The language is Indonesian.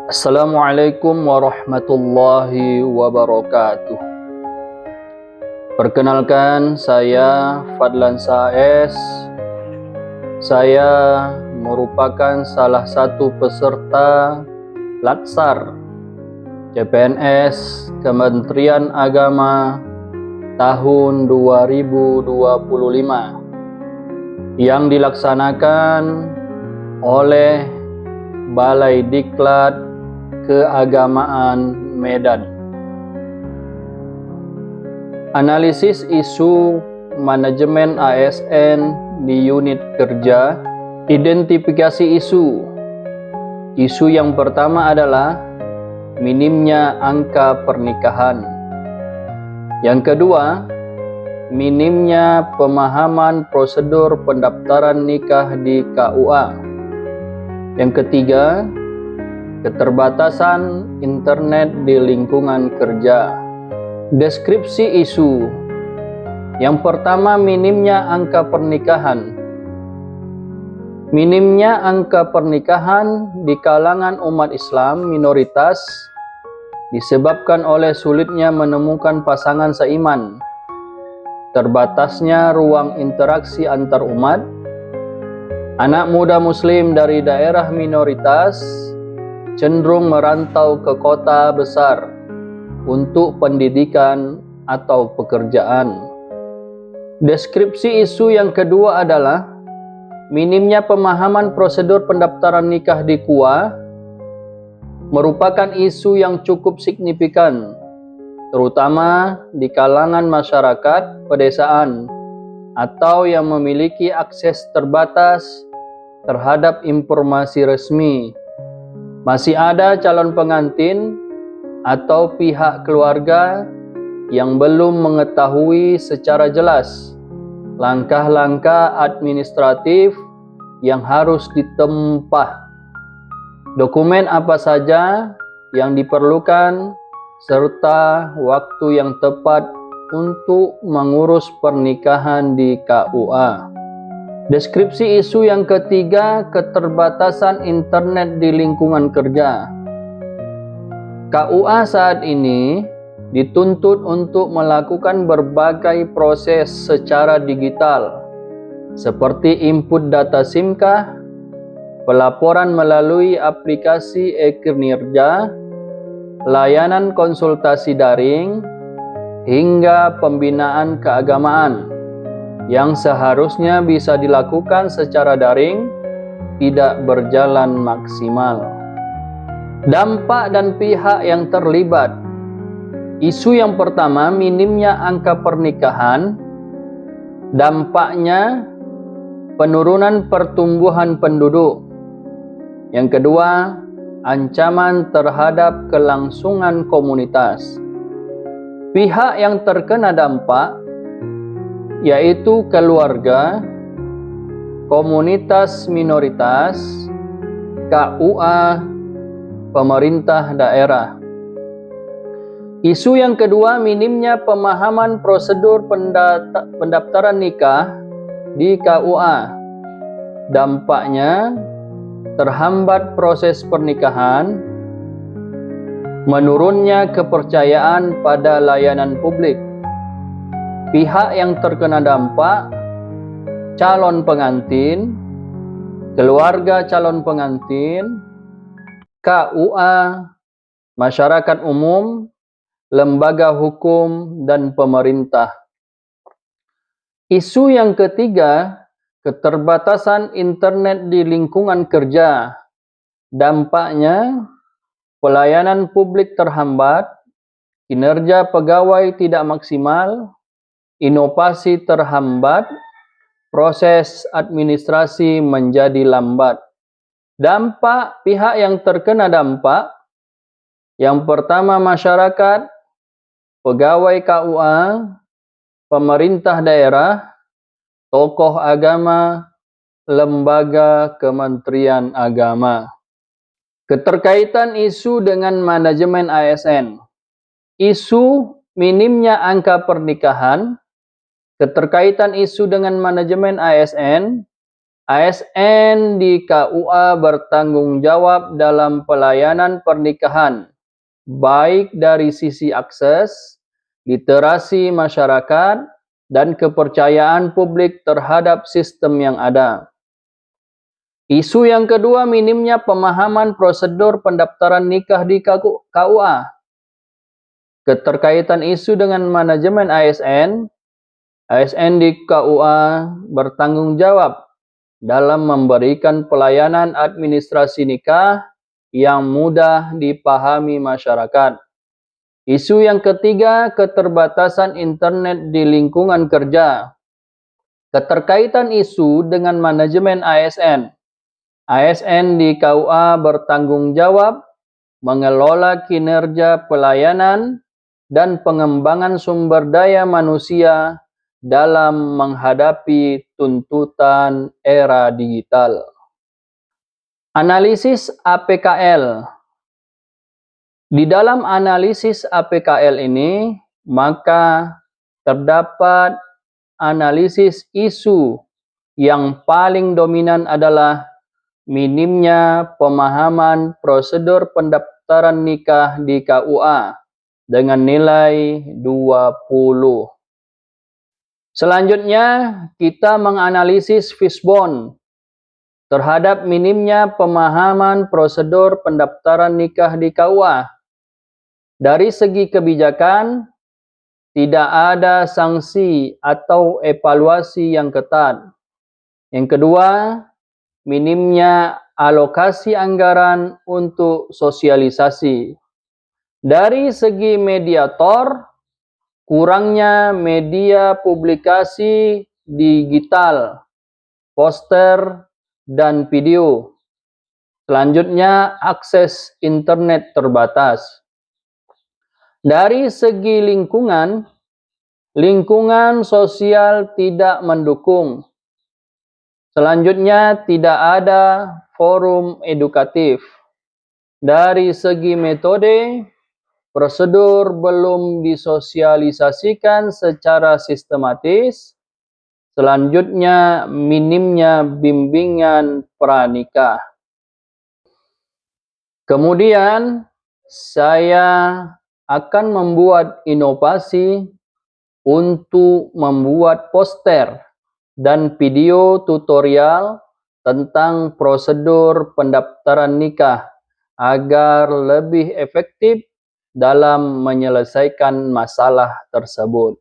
Assalamualaikum warahmatullahi wabarakatuh. Perkenalkan, saya Fadlan Saes. Saya merupakan salah satu peserta Latsar CPNS Kementerian Agama tahun 2025 yang dilaksanakan oleh Balai Diklat Keagamaan Medan. Analisis isu manajemen ASN di unit kerja. Identifikasi isu. Isu yang pertama adalah minimnya angka pernikahan. Yang kedua, minimnya pemahaman prosedur pendaftaran nikah di KUA. Yang ketiga, keterbatasan internet di lingkungan kerja. Deskripsi isu. Yang pertama, minimnya angka pernikahan. Minimnya angka pernikahan di kalangan umat Islam minoritas disebabkan oleh sulitnya menemukan pasangan seiman, terbatasnya ruang interaksi antar umat. Anak muda muslim dari daerah minoritas cenderung merantau ke kota besar untuk pendidikan atau pekerjaan. Deskripsi isu yang kedua adalah minimnya pemahaman prosedur pendaftaran nikah di KUA merupakan isu yang cukup signifikan, terutama di kalangan masyarakat pedesaan atau yang memiliki akses terbatas terhadap informasi resmi. Masih ada calon pengantin atau pihak keluarga yang belum mengetahui secara jelas langkah-langkah administratif yang harus ditempuh, dokumen apa saja yang diperlukan, serta waktu yang tepat untuk mengurus pernikahan di KUA. Deskripsi isu yang ketiga, keterbatasan internet di lingkungan kerja. KUA saat ini dituntut untuk melakukan berbagai proses secara digital, seperti input data SIMKah, pelaporan melalui aplikasi e-kinerja, layanan konsultasi daring, hingga pembinaan keagamaan yang seharusnya bisa dilakukan secara daring tidak berjalan maksimal. Dampak dan pihak yang terlibat. Isu yang pertama, minimnya angka pernikahan. Dampaknya penurunan pertumbuhan penduduk. Yang kedua, ancaman terhadap kelangsungan komunitas. Pihak yang terkena dampak yaitu keluarga, komunitas minoritas, KUA, pemerintah daerah. Isu yang kedua, minimnya pemahaman prosedur pendaftaran nikah di KUA. Dampaknya terhambat proses pernikahan, menurunnya kepercayaan pada layanan publik. Pihak yang terkena dampak, calon pengantin, keluarga calon pengantin, KUA, masyarakat umum, lembaga hukum, dan pemerintah. Isu yang ketiga, keterbatasan internet di lingkungan kerja. Dampaknya, pelayanan publik terhambat, kinerja pegawai tidak maksimal, inovasi terhambat, proses administrasi menjadi lambat. Dampak pihak yang terkena dampak, yang pertama masyarakat, pegawai KUA, pemerintah daerah, tokoh agama, lembaga Kementerian Agama. Keterkaitan isu dengan manajemen ASN. Isu minimnya angka pernikahan, keterkaitan isu dengan manajemen ASN, ASN di KUA bertanggung jawab dalam pelayanan pernikahan, baik dari sisi akses, literasi masyarakat, dan kepercayaan publik terhadap sistem yang ada. Isu yang kedua, minimnya pemahaman prosedur pendaftaran nikah di KUA. Keterkaitan isu dengan manajemen ASN di KUA bertanggung jawab dalam memberikan pelayanan administrasi nikah yang mudah dipahami masyarakat. Isu yang ketiga, keterbatasan internet di lingkungan kerja. Keterkaitan isu dengan manajemen ASN. ASN di KUA bertanggung jawab mengelola kinerja pelayanan dan pengembangan sumber daya manusia dalam menghadapi tuntutan era digital. Analisis APKL. Di dalam analisis APKL ini, maka terdapat analisis isu yang paling dominan adalah minimnya pemahaman prosedur pendaftaran nikah di KUA dengan nilai 20. Selanjutnya, kita menganalisis Fishbone terhadap minimnya pemahaman prosedur pendaftaran nikah di KUA. Dari segi kebijakan, tidak ada sanksi atau evaluasi yang ketat. Yang kedua, minimnya alokasi anggaran untuk sosialisasi. Dari segi mediator, kurangnya media publikasi digital, poster, dan video. Selanjutnya, akses internet terbatas. Dari segi lingkungan sosial tidak mendukung. Selanjutnya, tidak ada forum edukatif. Dari segi metode, prosedur belum disosialisasikan secara sistematis. Selanjutnya, minimnya bimbingan pranikah. Kemudian, saya akan membuat inovasi untuk membuat poster dan video tutorial tentang prosedur pendaftaran nikah agar lebih efektif dalam menyelesaikan masalah tersebut.